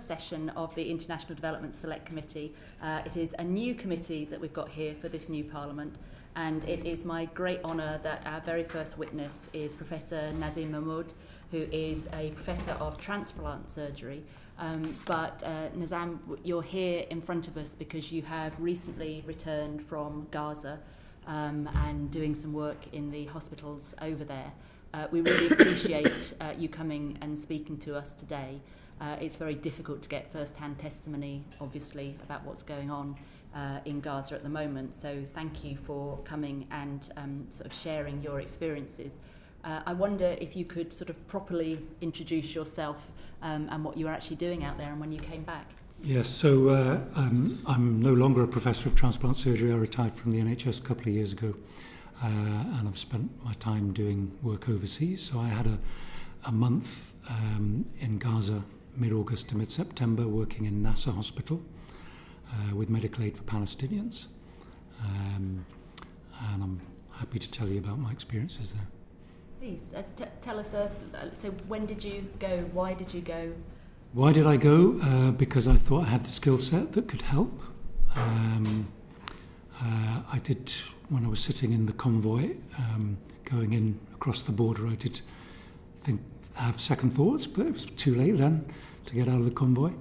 first session of the International Development Select Committee. It is a new committee that we've got here for this new Parliament, and it is my great honour that our very first witness is Professor Nizam Mamode, who is a Professor of Transplant Surgery. But Nizam, you're here in front of us because you have recently returned from Gaza and doing some work in the hospitals over there. We really appreciate you coming and speaking to us today. It's very difficult to get first-hand testimony, obviously, about what's going on in Gaza at the moment. So thank you for coming and sort of sharing your experiences. I wonder if you could sort of properly introduce yourself and what you were actually doing out there and when you came back. Yes, so I'm no longer a Professor of Transplant Surgery. I retired from the NHS a couple of years ago. And I've spent my time doing work overseas. So I had a month in Gaza, mid-August to mid-September, working in Nasser Hospital with medical aid for Palestinians. And I'm happy to tell you about my experiences there. Please, tell us, so when did you go? Why did you go? Why did I go? Because I thought I had the skill set that could help. I did, when I was sitting in the convoy, going in across the border, I did have second thoughts, but it was too late then to get out of the convoy.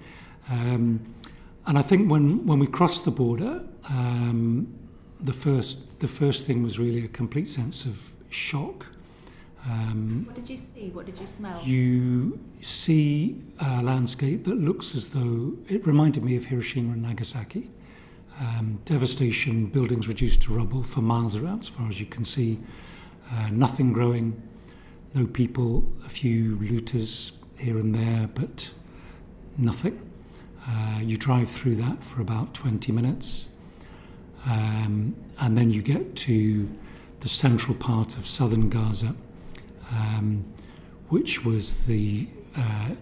And I think when we crossed the border, the first thing was really a complete sense of shock. What did you see? What did you smell? You see a landscape that looks as though it reminded me of Hiroshima and Nagasaki. Devastation, buildings reduced to rubble for miles around, as far as you can see. Nothing growing, no people, a few looters here and there, but nothing. You drive through that for about 20 minutes, and then you get to the central part of southern Gaza, which was the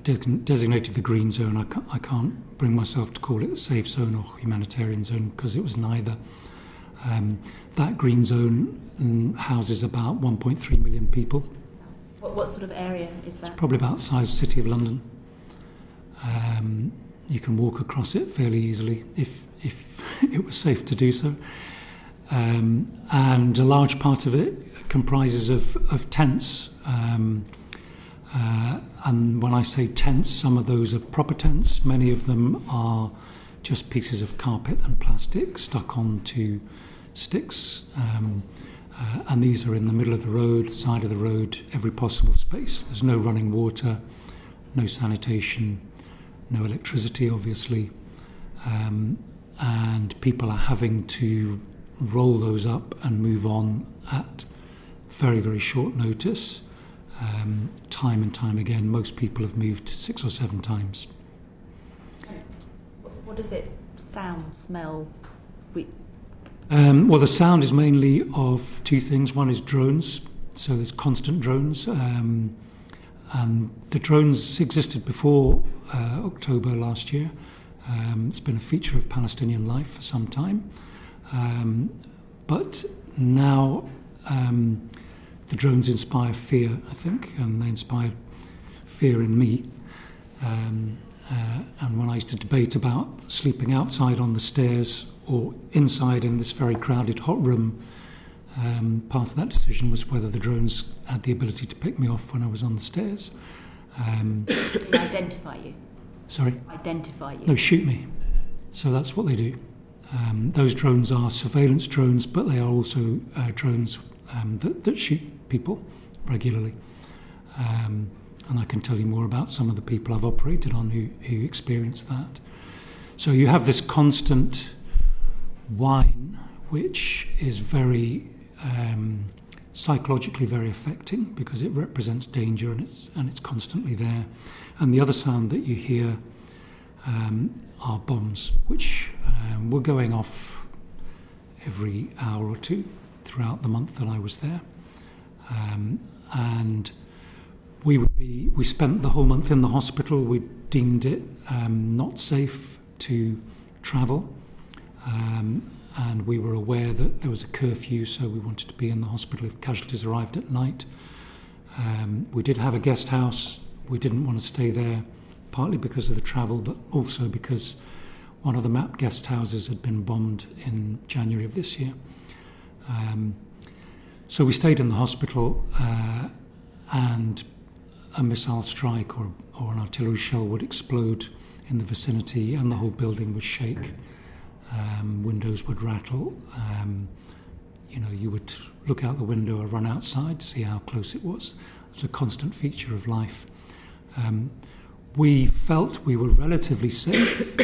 designated the green zone. I can't bring myself to call it the safe zone or humanitarian zone because it was neither. That green zone houses about 1.3 million people. What sort of area is that? It's probably about the size of the City of London. You can walk across it fairly easily if it was safe to do so. And a large part of it comprises of tents. And when I say tents, some of those are proper tents. Many of them are just pieces of carpet and plastic stuck onto sticks. And these are in the middle of the road, side of the road, every possible space. There's no running water, no sanitation, no electricity, obviously. And people are having to roll those up and move on at very, very short notice. Time and time again, most people have moved 6 or 7 times. What does it sound, smell? Well, the sound is mainly of 2 things. One is drones, so there's constant drones. And the drones existed before October last year. It's been a feature of Palestinian life for some time. But now the drones inspire fear, I think, and they inspired fear in me. And when I used to debate about sleeping outside on the stairs or inside in this very crowded hot room, part of that decision was whether the drones had the ability to pick me off when I was on the stairs. They identify you? Sorry? Identify you? No, shoot me. So that's what they do. Those drones are surveillance drones, but they are also drones that shoot people regularly. And I can tell you more about some of the people I've operated on who experienced that. So you have this constant whine, which is very psychologically very affecting because it represents danger and it's constantly there. And the other sound that you hear are bombs, which were going off every hour or 2 throughout the month that I was there. And we spent the whole month in the hospital. We deemed it not safe to travel. And we were aware that there was a curfew, so we wanted to be in the hospital if casualties arrived at night. We did have a guest house. We didn't want to stay there partly because of the travel, but also because one of the MAP guest houses had been bombed in January of this year. So we stayed in the hospital, and a missile strike or an artillery shell would explode in the vicinity and the whole building would shake. Windows would rattle. You would look out the window or run outside to see how close it was. It was a constant feature of life. We felt we were relatively safe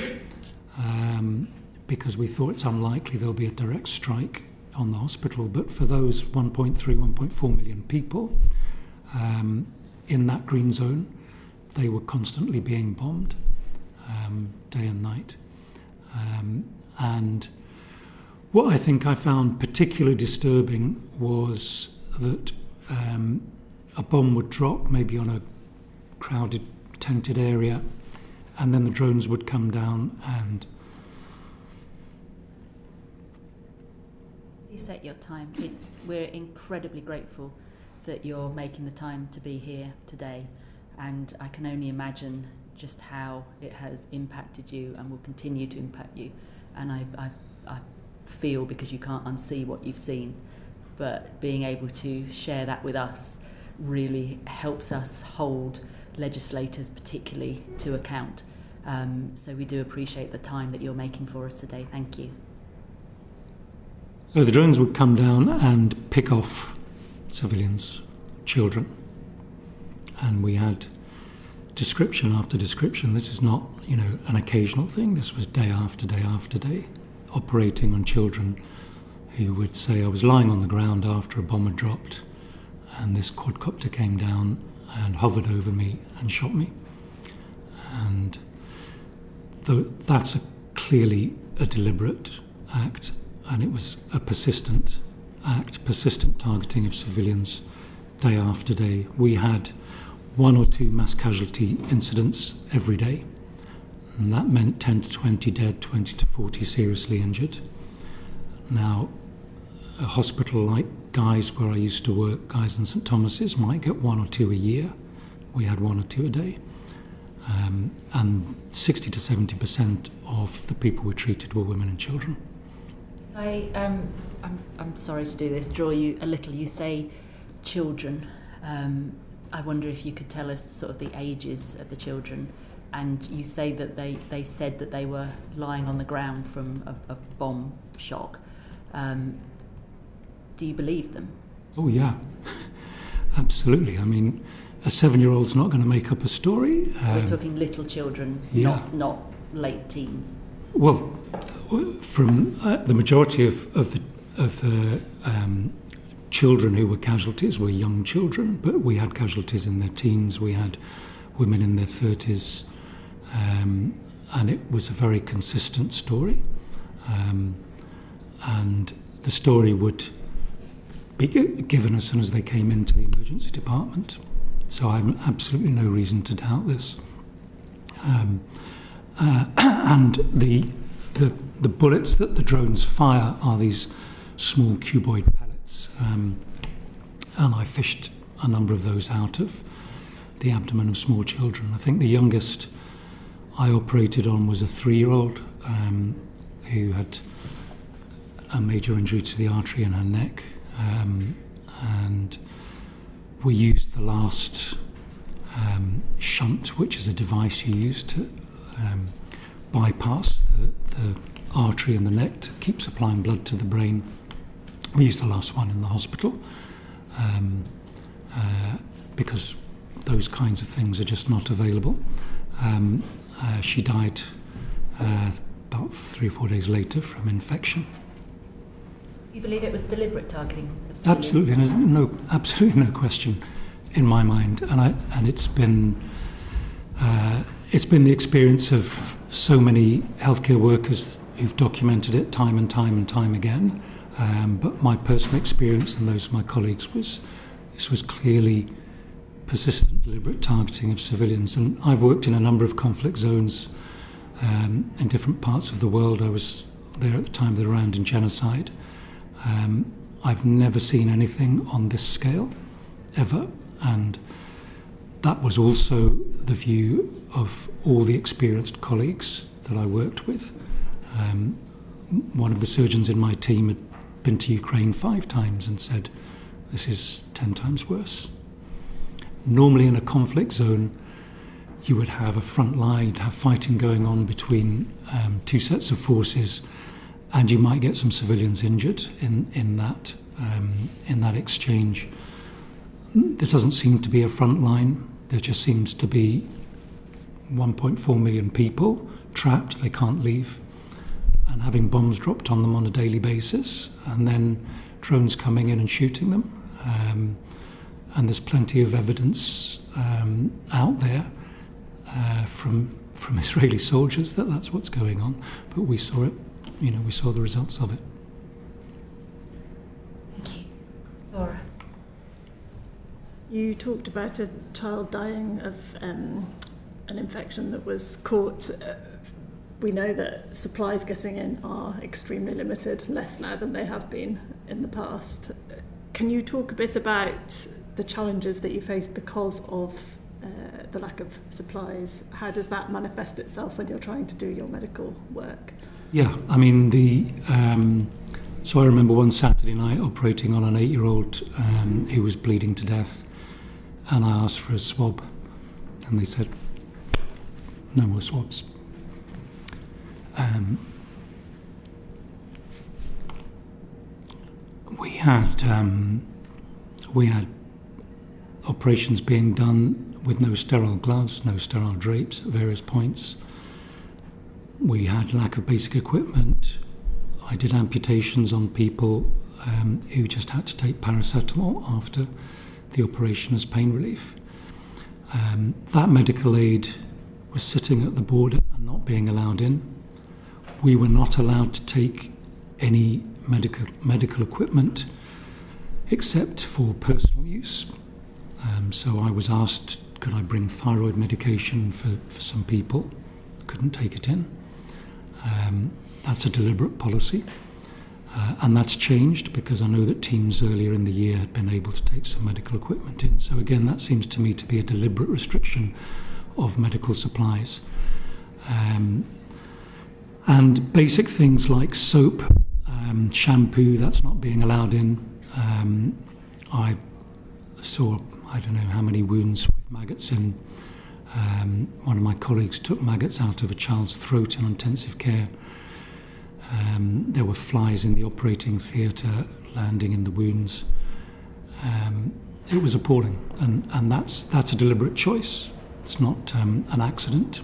because we thought it's unlikely there'll be a direct strike on the hospital. But for those 1.3, 1.4 million people in that green zone, they were constantly being bombed day and night. And what I think I found particularly disturbing was that a bomb would drop maybe on a crowded, tented area, and then the drones would come down and... Please take your time. We're incredibly grateful that you're making the time to be here today, and I can only imagine just how it has impacted you and will continue to impact you. And I feel, because you can't unsee what you've seen, but being able to share that with us really helps us hold legislators particularly to account. So we do appreciate the time that you're making for us today. Thank you. So the drones would come down and pick off civilians, children, and we had description after description. This is not, an occasional thing. This was day after day after day, operating on children who would say, I was lying on the ground after a bomb had dropped, and this quadcopter came down and hovered over me and shot me. And that's clearly a deliberate act, and it was a persistent act, persistent targeting of civilians day after day. We had 1 or 2 mass casualty incidents every day, and that meant 10 to 20 dead, 20 to 40 seriously injured. Now, a hospital like Guy's, where I used to work, Guy's and St Thomas's, might get 1 or 2 a year. We had 1 or 2 a day. And 60 to 70% of the people we treated were women and children. I'm sorry to do this, draw you a little. You say children. I wonder if you could tell us sort of the ages of the children. And you say that they said that they were lying on the ground from a bomb shock. Do you believe them? Oh, yeah. Absolutely. I mean, a 7-year-old's not going to make up a story. We're talking little children, yeah. not late teens. Well, from the majority of the children who were casualties were young children, but we had casualties in their teens, we had women in their 30s, and it was a very consistent story. And the story would be given as soon as they came into the emergency department. So I have absolutely no reason to doubt this. And the bullets that the drones fire are these small cuboid pellets, and I fished a number of those out of the abdomen of small children. I think the youngest I operated on was a 3-year-old who had a major injury to the artery in her neck, and we used the last shunt, which is a device you use to bypass the artery in the neck to keep supplying blood to the brain. We used the last one in the hospital because those kinds of things are just not available. She died about 3 or 4 days later from infection. You believe it was deliberate targeting of civilians? Absolutely, there's absolutely no question in my mind, and it's been the experience of so many healthcare workers who've documented it time and time and time again. But my personal experience and those of my colleagues this was clearly persistent, deliberate targeting of civilians. And I've worked in a number of conflict zones in different parts of the world. I was there at the time of the Rwandan genocide. I've never seen anything on this scale, ever. And That was also the view of all the experienced colleagues that I worked with. One of the surgeons in my team had been to Ukraine 5 times and said, this is 10 times worse. Normally in a conflict zone, you would have a front line, you'd have fighting going on between 2 sets of forces, and you might get some civilians injured in that exchange. There doesn't seem to be a front line. There just seems to be 1.4 million people trapped, they can't leave, and having bombs dropped on them on a daily basis, and then drones coming in and shooting them. And there's plenty of evidence out there from Israeli soldiers that that's what's going on. But we saw it, we saw the results of it. Thank you. Laura. You talked about a child dying of an infection that was caught. We know that supplies getting in are extremely limited, less now than they have been in the past. Can you talk a bit about the challenges that you face because of the lack of supplies? How does that manifest itself when you're trying to do your medical work? Yeah, I mean, so I remember one Saturday night operating on an 8-year-old who was bleeding to death, and I asked for a swab, and they said, no more swabs. We had operations being done with no sterile gloves, no sterile drapes at various points. We had lack of basic equipment. I did amputations on people who just had to take paracetamol after the operation as pain relief. That medical aid was sitting at the border and not being allowed in. We were not allowed to take any medical equipment except for personal use. So I was asked, could I bring thyroid medication for some people? Couldn't take it in. That's a deliberate policy. And that's changed because I know that teams earlier in the year had been able to take some medical equipment in. So again, that seems to me to be a deliberate restriction of medical supplies. And basic things like soap, shampoo, that's not being allowed in. I saw, I don't know how many wounds with maggots in. One of my colleagues took maggots out of a child's throat in intensive care. There were flies in the operating theatre landing in the wounds. It was appalling, and that's a deliberate choice. It's not an accident.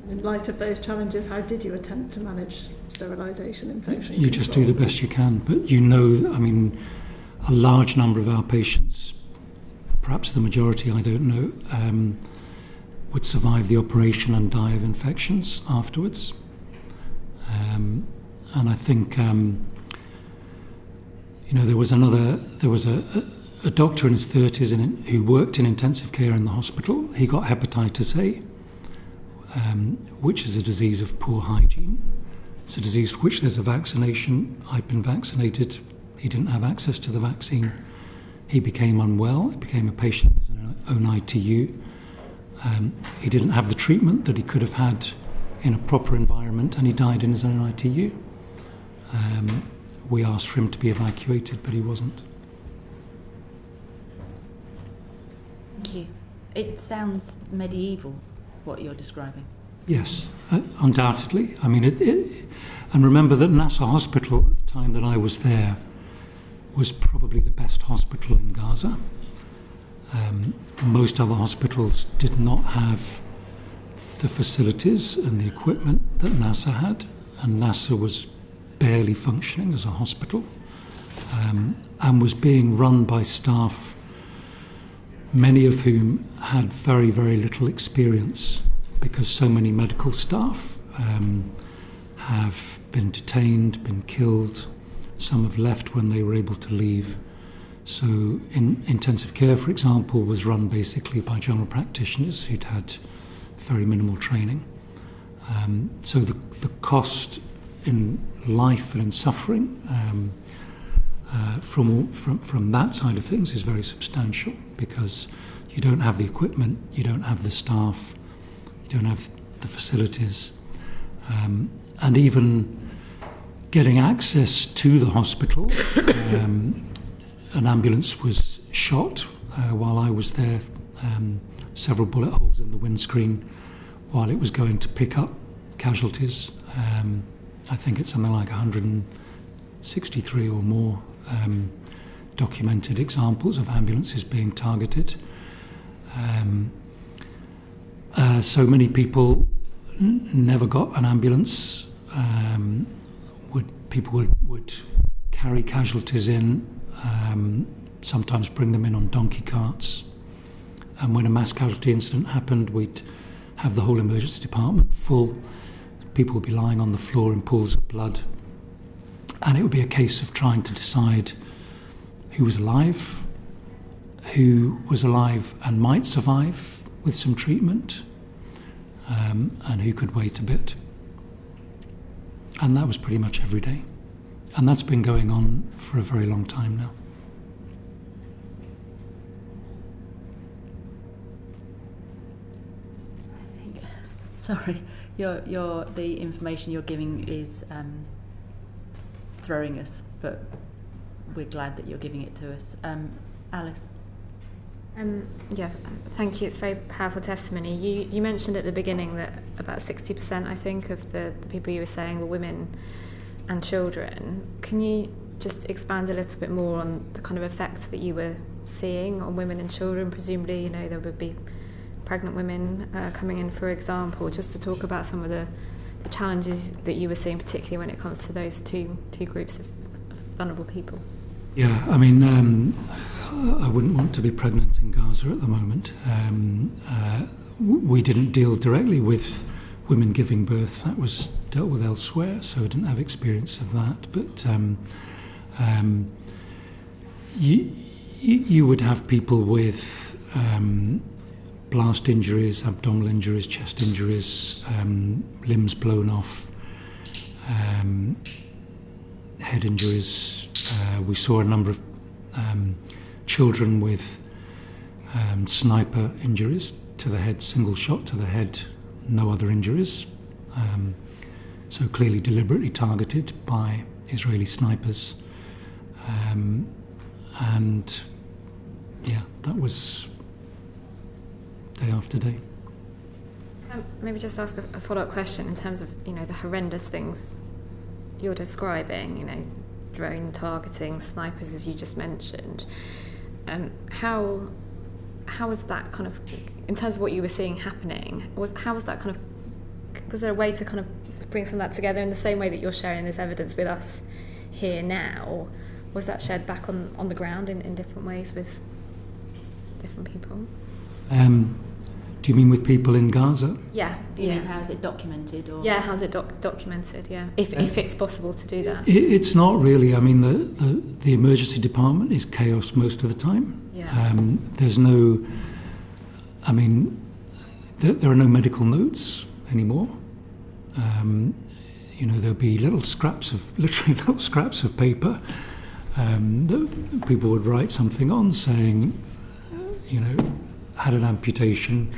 In light of those challenges, how did you attempt to manage sterilisation, infection You just do the best you can, but a large number of our patients, perhaps the majority, I don't know, would survive the operation and die of infections afterwards. And I think, there was a doctor in his 30s who worked in intensive care in the hospital. He got hepatitis A, which is a disease of poor hygiene. It's a disease for which there's a vaccination. I've been vaccinated. He didn't have access to the vaccine. He became unwell. He became a patient in his own ITU. He didn't have the treatment that he could have had in a proper environment, and he died in his own ITU. We asked for him to be evacuated, but he wasn't. Thank you. It sounds medieval, what you're describing. Yes, undoubtedly. And remember that Nasser Hospital, at the time that I was there, was probably the best hospital in Gaza. Most other hospitals did not have the facilities and the equipment that Nasser had, and Nasser was barely functioning as a hospital, and was being run by staff, many of whom had very, very little experience, because so many medical staff have been detained, been killed. Some have left when they were able to leave. So in intensive care, for example, was run basically by general practitioners who'd had very minimal training. So the cost in life and in suffering from that side of things is very substantial, because you don't have the equipment, you don't have the staff, you don't have the facilities, and even getting access to the hospital. An ambulance was shot while I was there, several bullet holes in the windscreen while it was going to pick up casualties. I think it's something like 163 or more documented examples of ambulances being targeted. So many people never got an ambulance. People would carry casualties in, sometimes bring them in on donkey carts. And when a mass casualty incident happened, we'd have the whole emergency department full. People would be lying on the floor in pools of blood. And it would be a case of trying to decide who was alive and might survive with some treatment, and who could wait a bit. And that was pretty much every day. And that's been going on for a very long time now. Sorry, the information you're giving is throwing us, but we're glad that you're giving it to us. Alice? Yeah, thank you. It's very powerful testimony. You mentioned at the beginning that about 60%, I think, of the people you were saying were women and children. Can you just expand a little bit more on the kind of effects that you were seeing on women and children? Presumably, there would be pregnant women coming in, for example, just to talk about some of the challenges that you were seeing, particularly when it comes to those two groups of vulnerable people. Yeah, I mean, I wouldn't want to be pregnant in Gaza at the moment. We didn't deal directly with women giving birth. That was dealt with elsewhere, so I didn't have experience of that. But you would have people with blast injuries, abdominal injuries, chest injuries, limbs blown off, head injuries. We saw a number of children with sniper injuries to the head, single shot to the head, no other injuries. So clearly deliberately targeted by Israeli snipers. And yeah, that was day after day. Maybe just ask a follow-up question in terms of, the horrendous things you're describing, drone targeting, snipers, as you just mentioned. How was that kind of, in terms of what you were seeing happening, how was that kind of, was there a way to kind of bring some of that together in the same way that you're sharing this evidence with us here now? Was that shared back on the ground in different ways with different people? Do you mean with people in Gaza? Yeah. You mean how is it documented? Or? Yeah, how's it documented, yeah, if it's possible to do that. It's not really. I mean, the emergency department is chaos most of the time. Yeah. There's no, I mean, there are no medical notes anymore. There'll be literally little scraps of paper that people would write something on saying, had an amputation,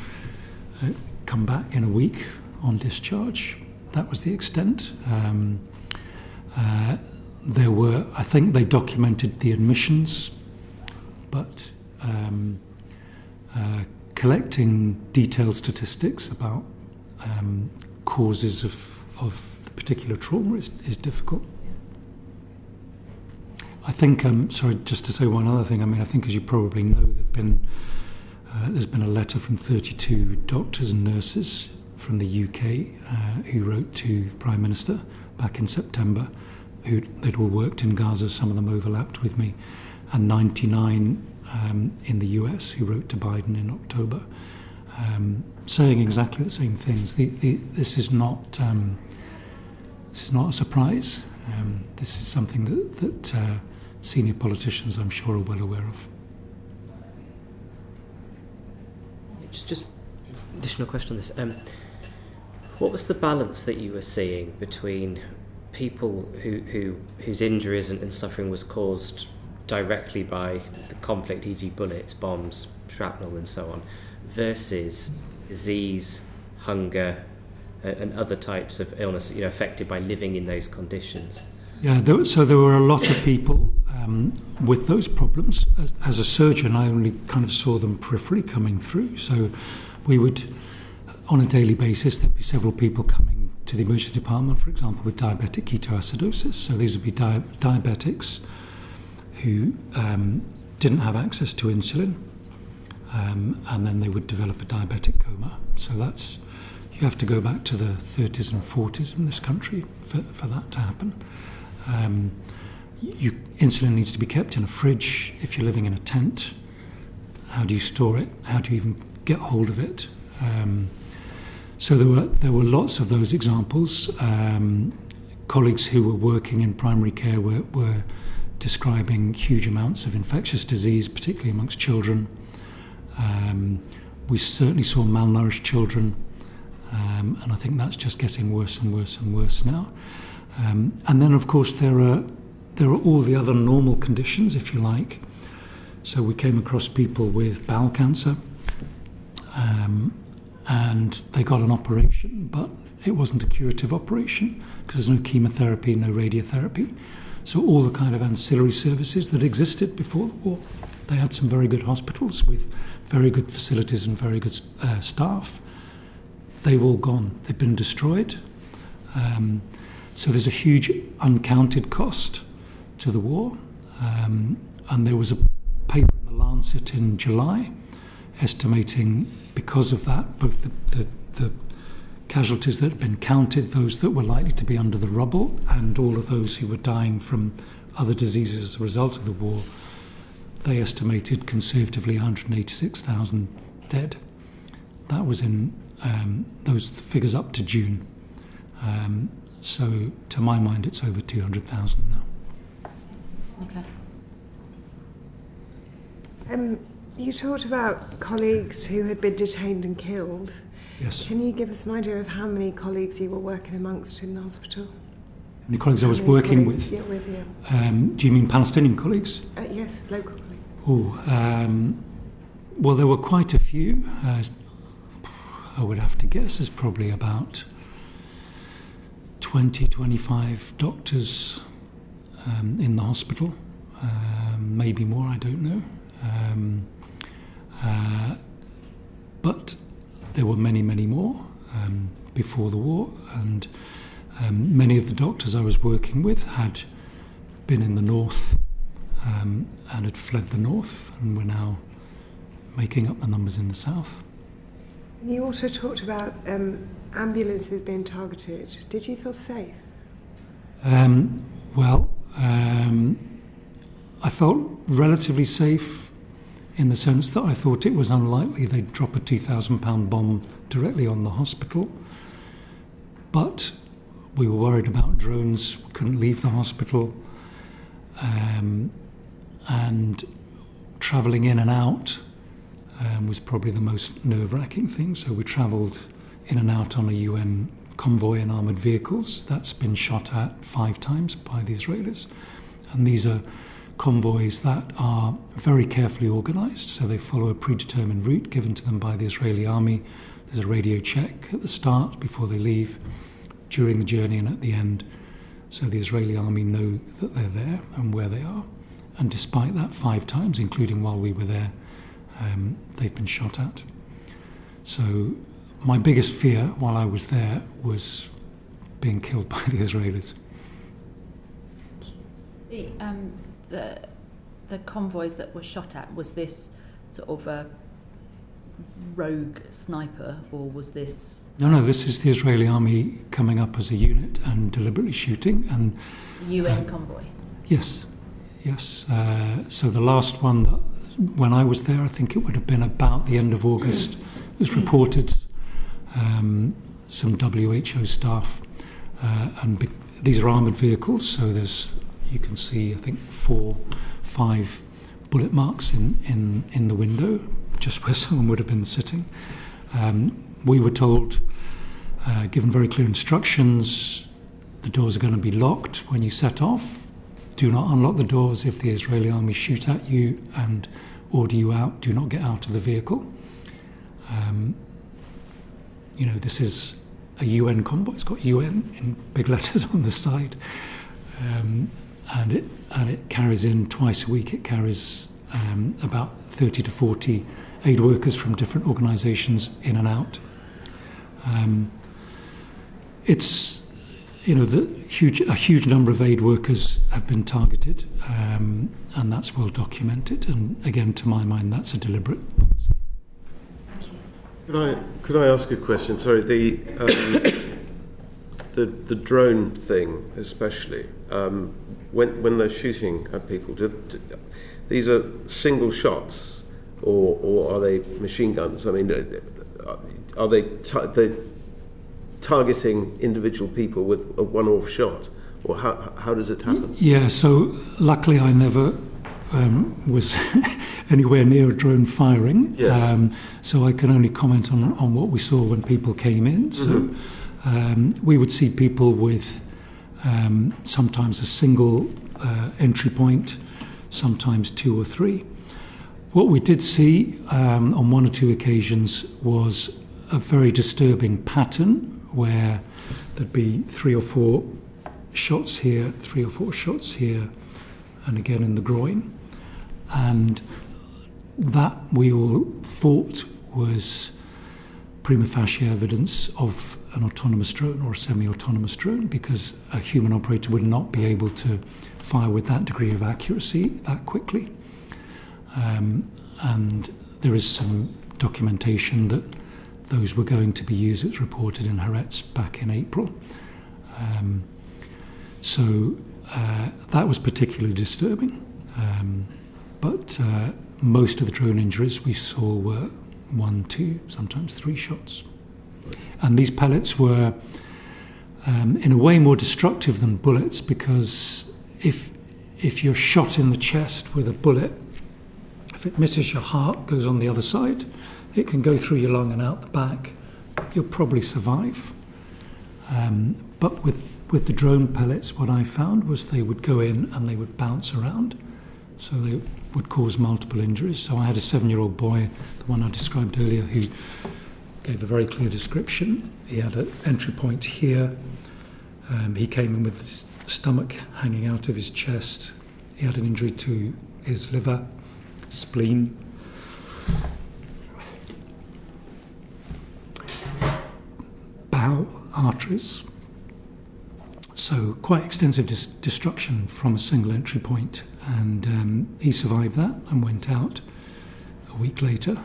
come back in a week on discharge. That was the extent. There were, I think they documented the admissions, but collecting detailed statistics about causes of the particular trauma is difficult. I think, sorry, just to say one other thing, I think as you probably know, there's been a letter from 32 doctors and nurses from the UK who wrote to the Prime Minister back in September. They'd all worked in Gaza, some of them overlapped with me, and 99 in the US who wrote to Biden in October, saying exactly the same things. This is not a surprise. This is something that senior politicians, I'm sure, are well aware of. Just additional question on this. What was the balance that you were seeing between people whose injuries and suffering was caused directly by the conflict, e.g. bullets, bombs, shrapnel and so on, versus disease, hunger and other types of illness, affected by living in those conditions. Yeah, so there were a lot of people with those problems. As a surgeon, I only kind of saw them peripherally coming through. So we would, on a daily basis, there'd be several people coming to the emergency department, for example, with diabetic ketoacidosis. So these would be diabetics who didn't have access to insulin, and then they would develop a diabetic coma. So you have to go back to the 30s and 40s in this country for that to happen. Insulin needs to be kept in a fridge. If you're living in a tent, how do you store it? How do you even get hold of it? So there were lots of those examples. Colleagues who were working in primary care were describing huge amounts of infectious disease, particularly amongst children. We certainly saw malnourished children, and I think that's just getting worse and worse and worse now. And then, of course, there are all the other normal conditions, if you like. So we came across people with bowel cancer, and they got an operation, but it wasn't a curative operation because there's no chemotherapy, no radiotherapy. So all the kind of ancillary services that existed before the war, they had some very good hospitals with very good facilities and very good staff. They've all gone. They've been destroyed. So there's a huge uncounted cost to the war. And there was a paper in the Lancet in July estimating, because of that, both the casualties that had been counted, those that were likely to be under the rubble, and all of those who were dying from other diseases as a result of the war. They estimated conservatively 186,000 dead. That was in those figures up to June. So to my mind, it's over 200,000 now. Okay. You talked about colleagues who had been detained and killed. Yes. Can you give us an idea of how many colleagues you were working amongst in the hospital? How many colleagues I was working with? Yeah, with you. Do you mean Palestinian colleagues? Yes, local colleagues. Well, there were quite a few. I would have to guess there's probably about 20, 25 doctors in the hospital. Maybe more, I don't know. But there were many, many more before the war, and many of the doctors I was working with had been in the north and had fled the north, and were now making up the numbers in the south. You also talked about ambulances being targeted. Did you feel safe? I felt relatively safe in the sense that I thought it was unlikely they'd drop a 2,000-pound bomb directly on the hospital. But we were worried about drones, couldn't leave the hospital, and travelling in and out was probably the most nerve-wracking thing. So we travelled in and out on a UN convoy in armoured vehicles. That's been shot at 5 times by the Israelis. And these are convoys that are very carefully organised, so they follow a predetermined route given to them by the Israeli army. There's a radio check at the start before they leave, during the journey and at the end. So the Israeli army know that they're there and where they are. And despite that 5 times, including while we were there, they've been shot at. So my biggest fear while I was there was being killed by the Israelis. The convoys that were shot at, was this sort of a rogue sniper, or was this... No, this is the Israeli army coming up as a unit and deliberately shooting. And UN convoy? Yes. So the last one, when I was there, I think it would have been about the end of August, it was reported some WHO staff, and these are armoured vehicles, so you can see, I think, 4, 5 bullet marks in the window, just where someone would have been sitting. We were told, given very clear instructions, the doors are going to be locked when you set off. Do not unlock the doors if the Israeli army shoot at you and order you out. Do not get out of the vehicle. This is a UN convoy. It's got UN in big letters on the side, and it carries in twice a week. It carries about 30 to 40 aid workers from different organisations in and out. It's a huge number of aid workers have been targeted, and that's well documented. And again, to my mind, that's a deliberate policy. Could I ask a question? Sorry, the drone thing, especially when they're shooting at people. These are single shots, or are they machine guns? I mean, are they targeting individual people with a one-off shot, or how does it happen? Yeah, so luckily I never was anywhere near a drone firing, yes. So I can only comment on what we saw when people came in. So we would see people with sometimes a single entry point, sometimes two or three. What we did see on one or two occasions was a very disturbing pattern where there'd be 3 or 4 shots here, 3 or 4 shots here, and again in the groin. And that we all thought was prima facie evidence of an autonomous drone or a semi-autonomous drone, because a human operator would not be able to fire with that degree of accuracy that quickly. And there is some documentation that those were going to be used. It was reported in Haaretz back in April. So that was particularly disturbing. But most of the drone injuries we saw were 1, 2, sometimes 3 shots. And these pellets were in a way more destructive than bullets, because if you're shot in the chest with a bullet, if it misses your heart, goes on the other side, it can go through your lung and out the back. You'll probably survive. But with the drone pellets, what I found was they would go in and they would bounce around. So they would cause multiple injuries. So I had a 7-year-old boy, the one I described earlier, who gave a very clear description. He had an entry point here. He came in with his stomach hanging out of his chest. He had an injury to his liver, spleen. Bowel, arteries. So quite extensive destruction from a single entry point. And he survived that and went out a week later.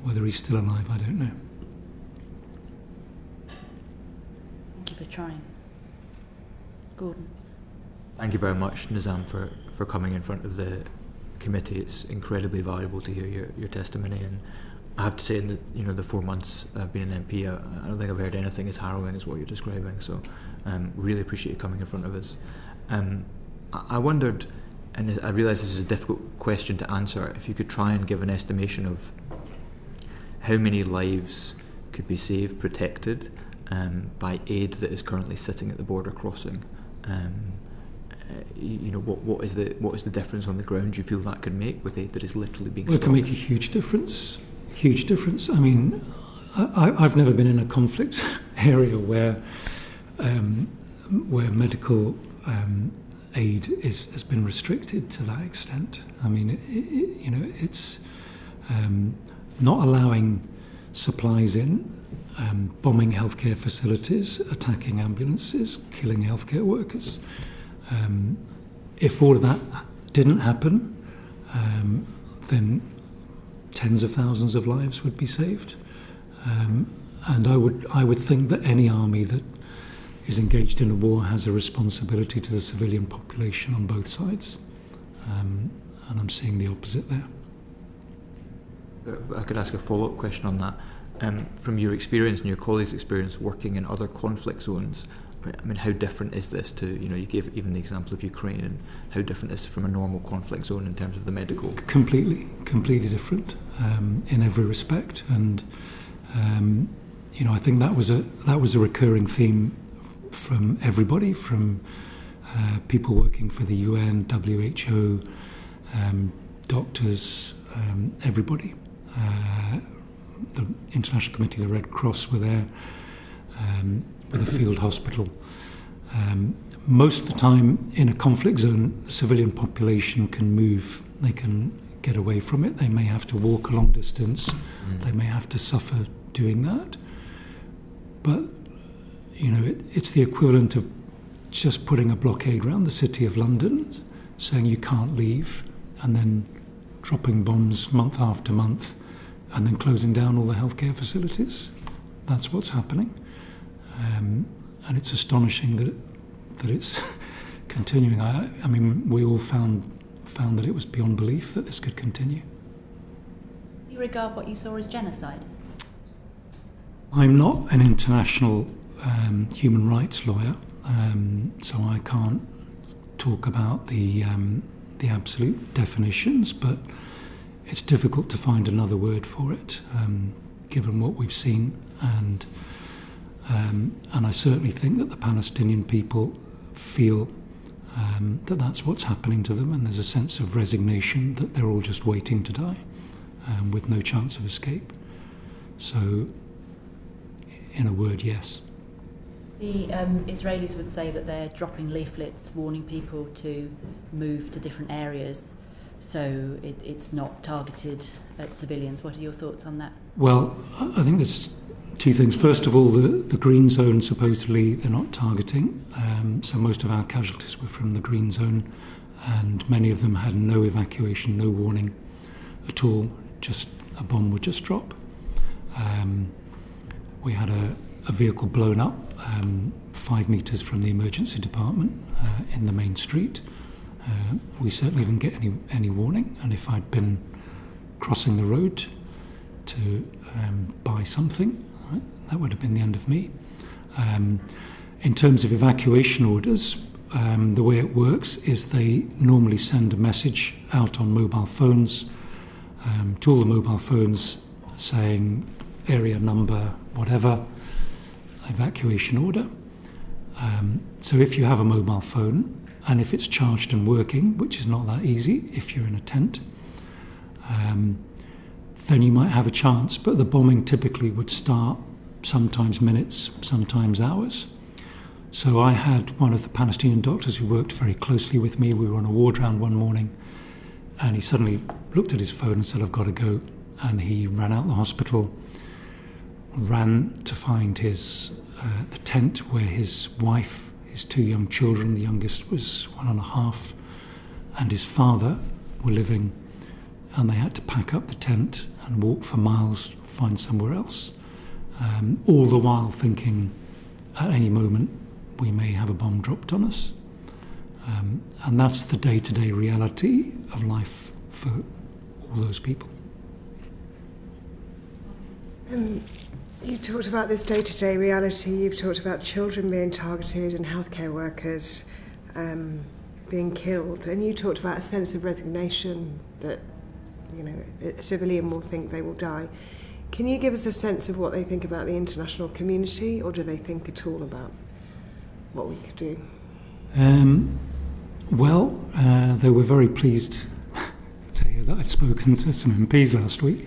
Whether he's still alive, I don't know. Thank you for trying. Gordon. Thank you very much, Nizam, for coming in front of the committee. It's incredibly valuable to hear your testimony, and I have to say, in the 4 months I've been an MP, I don't think I've heard anything as harrowing as what you're describing. So, really appreciate you coming in front of us. I wondered, and I realise this is a difficult question to answer, if you could try and give an estimation of how many lives could be saved, protected, by aid that is currently sitting at the border crossing. What is the difference on the ground? Do you feel that could make with aid that is literally being stopped? It can make a huge difference. Huge difference. I mean, I've never been in a conflict area where medical aid has been restricted to that extent. I mean, it's not allowing supplies in, bombing healthcare facilities, attacking ambulances, killing healthcare workers. If all of that didn't happen, then tens of thousands of lives would be saved. And I would think that any army that is engaged in a war has a responsibility to the civilian population on both sides. And I'm seeing the opposite there. I could ask a follow-up question on that. From your experience and your colleagues' experience working in other conflict zones, I mean, how different is this to, you gave even the example of Ukraine, and how different is it from a normal conflict zone in terms of the medical? Completely different in every respect. And, I think that was a recurring theme from everybody, from people working for the UN, WHO, doctors, everybody. The International Committee of the Red Cross were there, with a field hospital. Most of the time in a conflict zone, the civilian population can move, they can get away from it. They may have to walk a long distance, they may have to suffer doing that. But, it's the equivalent of just putting a blockade around the city of London, saying you can't leave, and then dropping bombs month after month, and then closing down all the healthcare facilities. That's what's happening. And it's astonishing that it's continuing. I mean, we all found that it was beyond belief that this could continue. Do you regard what you saw as genocide? I'm not an international human rights lawyer, so I can't talk about the absolute definitions, but it's difficult to find another word for it, given what we've seen, and I certainly think that the Palestinian people feel that that's what's happening to them, and there's a sense of resignation that they're all just waiting to die with no chance of escape. So, in a word, yes. The Israelis would say that they're dropping leaflets warning people to move to different areas, so it's not targeted at civilians. What are your thoughts on that? Well, I think there's two things. First of all, the green zone, supposedly they're not targeting, so most of our casualties were from the green zone, and many of them had no evacuation, no warning at all, just a bomb would just drop. We had a vehicle blown up 5 metres from the emergency department in the main street. We certainly didn't get any warning, and if I'd been crossing the road to buy something, that would have been the end of me. In terms of evacuation orders, the way it works is they normally send a message out on mobile phones to all the mobile phones saying area number, whatever, evacuation order. So if you have a mobile phone, and if it's charged and working, which is not that easy if you're in a tent, then you might have a chance, but the bombing typically would start sometimes minutes, sometimes hours. So I had one of the Palestinian doctors who worked very closely with me. We were on a ward round one morning, and he suddenly looked at his phone and said, "I've got to go." And he ran out the hospital, ran to find his the tent where his wife, his 2 young children, the youngest was 1.5, and his father were living, and they had to pack up the tent and walk for miles to find somewhere else, all the while thinking at any moment we may have a bomb dropped on us. And that's the day-to-day reality of life for all those people. You talked about this day-to-day reality. You've talked about children being targeted and healthcare workers being killed, and you talked about a sense of resignation that, a civilian will think they will die. Can you give us a sense of what they think about the international community, or do they think at all about what we could do? They were very pleased to hear that I'd spoken to some MPs last week.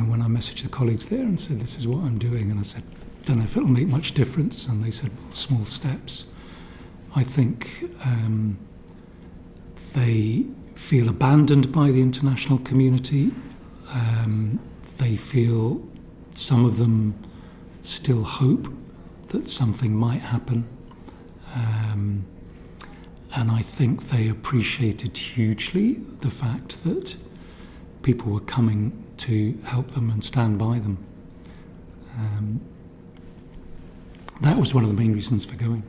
When I messaged the colleagues there and said, "This is what I'm doing," and I said, "Don't know if it'll make much difference," and they said, "Well, small steps." I think they feel abandoned by the international community. They feel, some of them still hope that something might happen. And I think they appreciated hugely the fact that people were coming to help them and stand by them. That was one of the main reasons for going.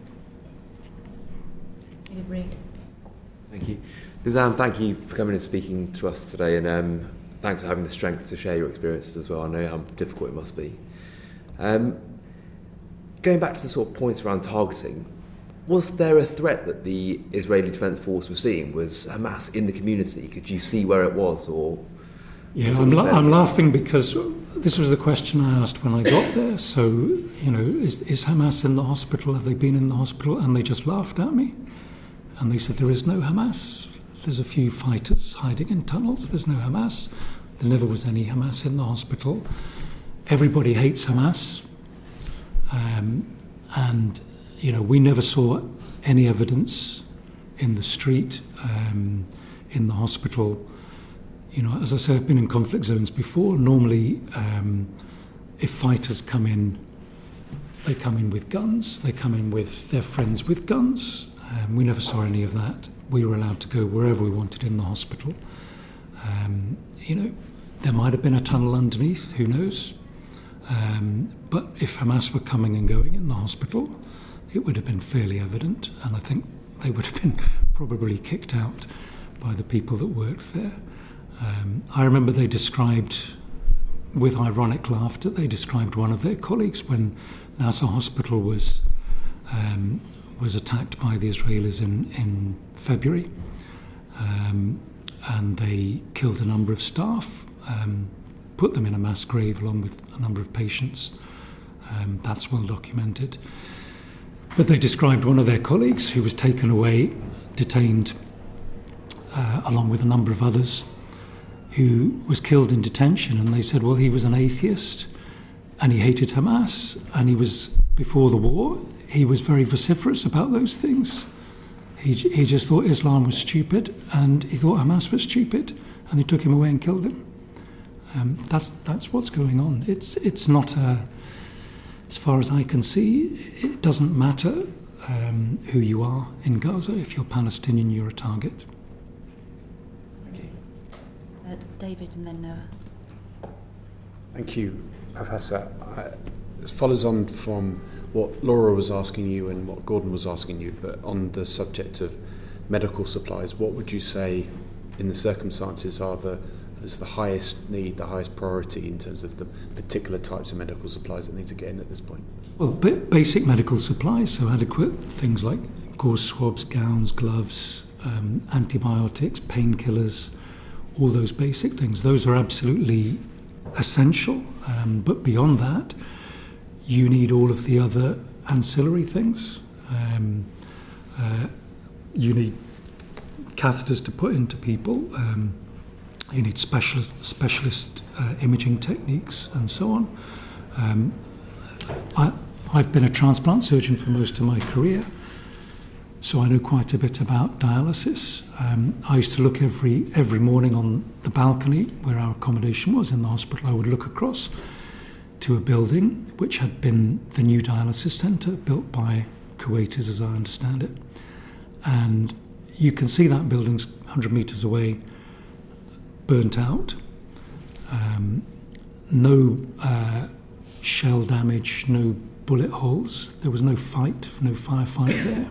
Agreed. Thank you. Nizam, thank you for coming and speaking to us today, and thanks for having the strength to share your experiences as well. I know how difficult it must be. Going back to the sort of points around targeting, was there a threat that the Israeli Defence Force was seeing? Was Hamas in the community? Could you see where it was? Or yeah, I'm laughing because this was the question I asked when I got there. So, is Hamas in the hospital? Have they been in the hospital? And they just laughed at me. And they said, there is no Hamas. There's a few fighters hiding in tunnels. There's no Hamas. There never was any Hamas in the hospital. Everybody hates Hamas. And, we never saw any evidence in the street, in the hospital. As I say, I've been in conflict zones before. Normally, if fighters come in, they come in with guns. They come in with their friends with guns. We never saw any of that. We were allowed to go wherever we wanted in the hospital. There might have been a tunnel underneath, who knows? But if Hamas were coming and going in the hospital, it would have been fairly evident, and I think they would have been probably kicked out by the people that worked there. I remember they described, with ironic laughter, they described one of their colleagues when Nasser Hospital was attacked by the Israelis in February, and they killed a number of staff, put them in a mass grave along with a number of patients. That's well documented. But they described one of their colleagues who was taken away, detained, along with a number of others, who was killed in detention. And they said, well, he was an atheist and he hated Hamas, and he was, before the war, he was very vociferous about those things. He just thought Islam was stupid, and he thought Hamas was stupid, and they took him away and killed him. That's what's going on. It's not as far as I can see, it doesn't matter who you are in Gaza. If you're Palestinian, you're a target. Thank you. David and then Noah. Thank you, Professor. It follows on from what Laura was asking you and what Gordon was asking you, but on the subject of medical supplies, what would you say in the circumstances is the highest need, the highest priority in terms of the particular types of medical supplies that need to get in at this point? Well, basic medical supplies, so adequate things like gauze swabs, gowns, gloves, antibiotics, painkillers, all those basic things. Those are absolutely essential, but beyond that, you need all of the other ancillary things. You need catheters to put into people. You need specialist imaging techniques and so on. I've been a transplant surgeon for most of my career, so I know quite a bit about dialysis. I used to look every morning on the balcony where our accommodation was in the hospital. I would look across to a building which had been the new dialysis centre built by Kuwaitis, as I understand it. And you can see that building's 100 metres away, burnt out. No shell damage, no bullet holes. There was no fight, no firefight there.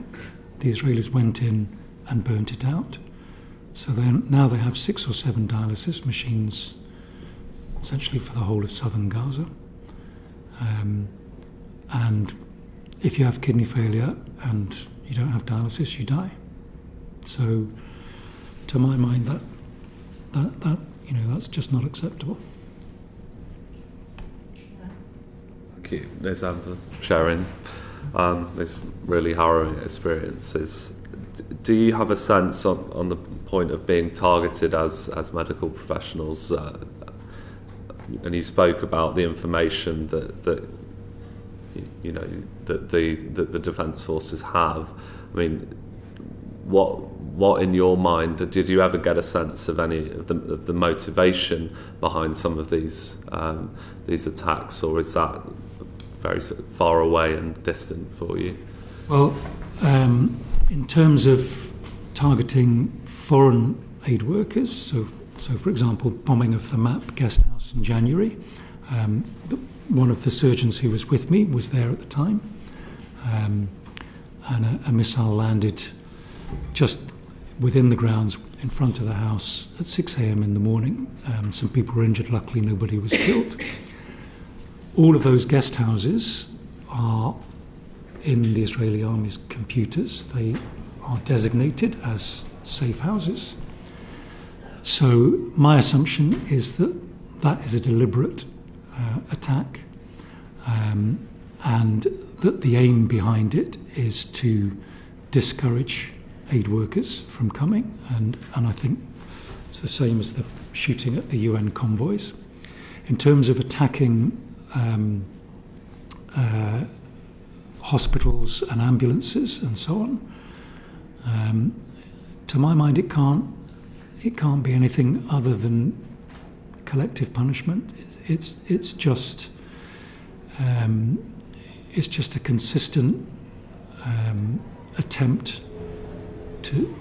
The Israelis went in and burnt it out. So now they have 6 or 7 dialysis machines, essentially for the whole of southern Gaza. And if you have kidney failure and you don't have dialysis, you die. So, to my mind, that's just not acceptable. Thank you, Nizam, for sharing these really harrowing experiences. Do you have a sense on the point of being targeted as medical professionals? And you spoke about the information that the defence forces have. I mean, what in your mind did you ever get a sense of any of the motivation behind some of these attacks, or is that very far away and distant for you? Well, in terms of targeting foreign aid workers, so for example, bombing of the MAP guest house in January, one of the surgeons who was with me was there at the time, and a missile landed just within the grounds in front of the house at 6 a.m. in the morning. Some people were injured, luckily nobody was killed. All of those guest houses are in the Israeli Army's computers. They are designated as safe houses. So my assumption is that is a deliberate attack, and that the aim behind it is to discourage aid workers from coming, and I think it's the same as the shooting at the UN convoys. In terms of attacking hospitals and ambulances and so on, to my mind it can't be anything other than collective punishment. It's just a consistent attempt to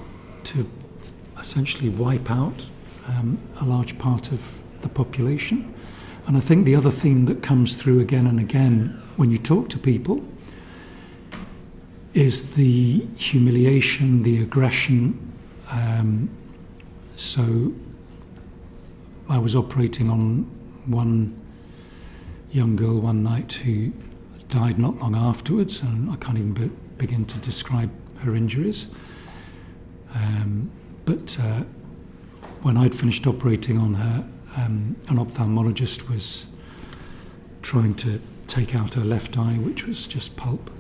essentially wipe out a large part of the population. And I think the other theme that comes through again and again when you talk to people is the humiliation, the aggression. So I was operating on one young girl one night who died not long afterwards, and I can't even begin to describe her injuries. But when I'd finished operating on her, an ophthalmologist was trying to take out her left eye, which was just pulp.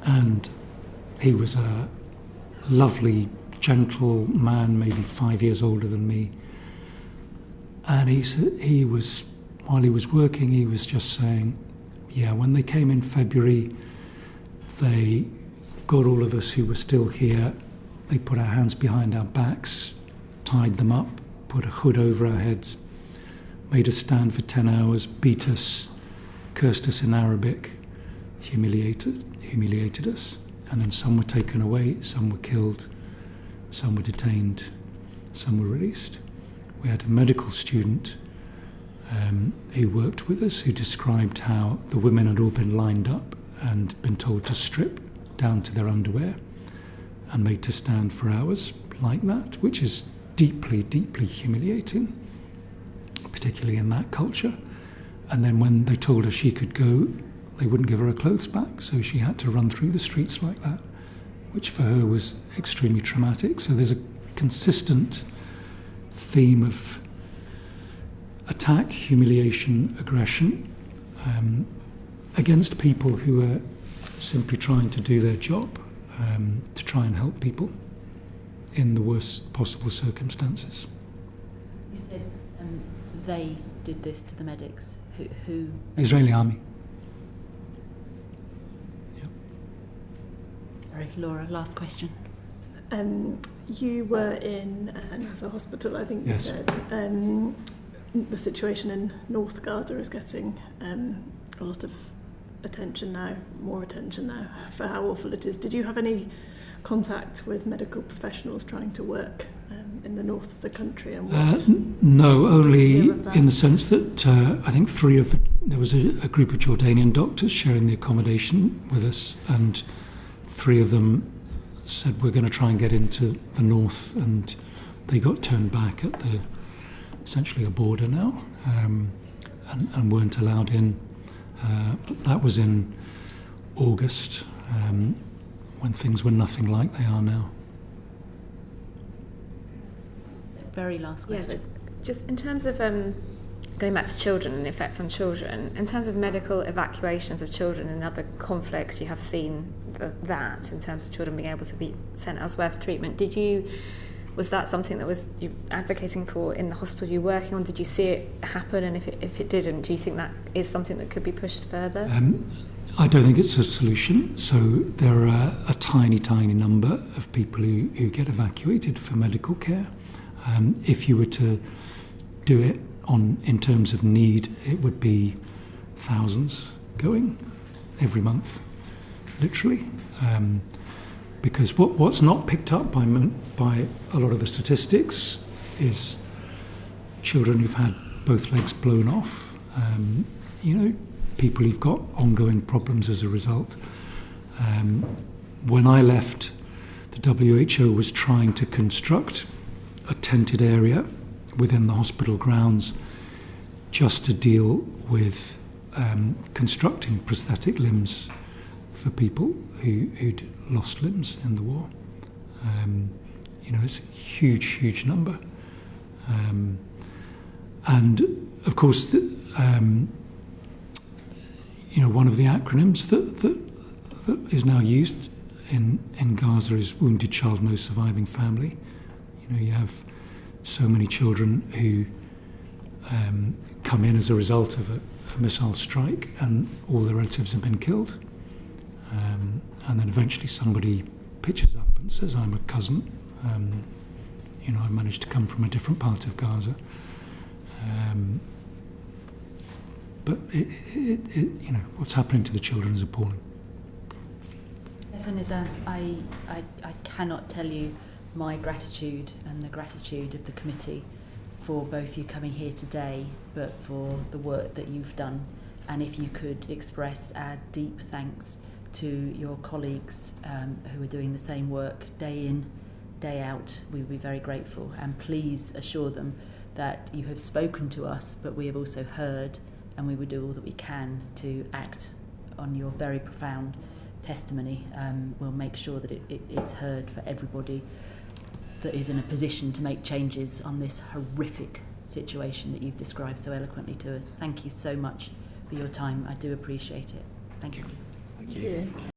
And he was a lovely, gentle man, maybe 5 years older than me. And he was, while he was working, he was just saying, yeah, when they came in February, they got all of us who were still here, they put our hands behind our backs, tied them up, put a hood over our heads, made us stand for 10 hours, beat us, cursed us in Arabic, humiliated us. And then some were taken away, some were killed, some were detained, some were released. We had a medical student who worked with us who described how the women had all been lined up and been told to strip down to their underwear and made to stand for hours like that, which is deeply, deeply humiliating, particularly in that culture. And then when they told her she could go, they wouldn't give her her clothes back, so she had to run through the streets like that, which for her was extremely traumatic. So there's a consistent theme of attack, humiliation, aggression against people who are simply trying to do their job, to try and help people in the worst possible circumstances. You said they did this to the medics. Who? The Israeli army. Sorry, Laura, last question. You were in Gaza hospital, I think you Yes. said. The situation in North Gaza is getting a lot of attention now, more attention now, for how awful it is. Did you have any contact with medical professionals trying to work in the north of the country? And no, only in the sense that I think there was a group of Jordanian doctors sharing the accommodation with us, and 3 of them said we're going to try and get into the north, and they got turned back at essentially a border now, and weren't allowed in. That was in August, when things were nothing like they are now. Very last question. Yeah, just in terms of going back to children and the effect on children, in terms of medical evacuations of children and other conflicts, you have seen that in terms of children being able to be sent elsewhere for treatment. Was that something that was you advocating for in the hospital you're working on? Did you see it happen? And if it didn't, do you think that is something that could be pushed further? I don't think it's a solution. So there are a tiny, tiny number of people who get evacuated for medical care. If you were to do it in terms of need, it would be thousands going every month, literally. Because what's not picked up by a lot of the statistics is children who've had both legs blown off, people who've got ongoing problems as a result. When I left, the WHO was trying to construct a tented area within the hospital grounds just to deal with constructing prosthetic limbs for people who'd lost limbs in the war. It's a huge, huge number. And of course, one of the acronyms that is now used in Gaza is Wounded Child, No Surviving Family. You have so many children who come in as a result of a missile strike, and all their relatives have been killed. And then eventually somebody pitches up and says, I'm a cousin. I managed to come from a different part of Gaza. But what's happening to the children is appalling. Professor Nizam, I cannot tell you my gratitude and the gratitude of the committee for both you coming here today, but for the work that you've done. And if you could express our deep thanks to your colleagues who are doing the same work day in, day out, we would be very grateful. And please assure them that you have spoken to us, but we have also heard, and we will do all that we can to act on your very profound testimony. We'll make sure that it's heard for everybody that is in a position to make changes on this horrific situation that you've described so eloquently to us. Thank you so much for your time. I do appreciate it. Thank you. Thank you.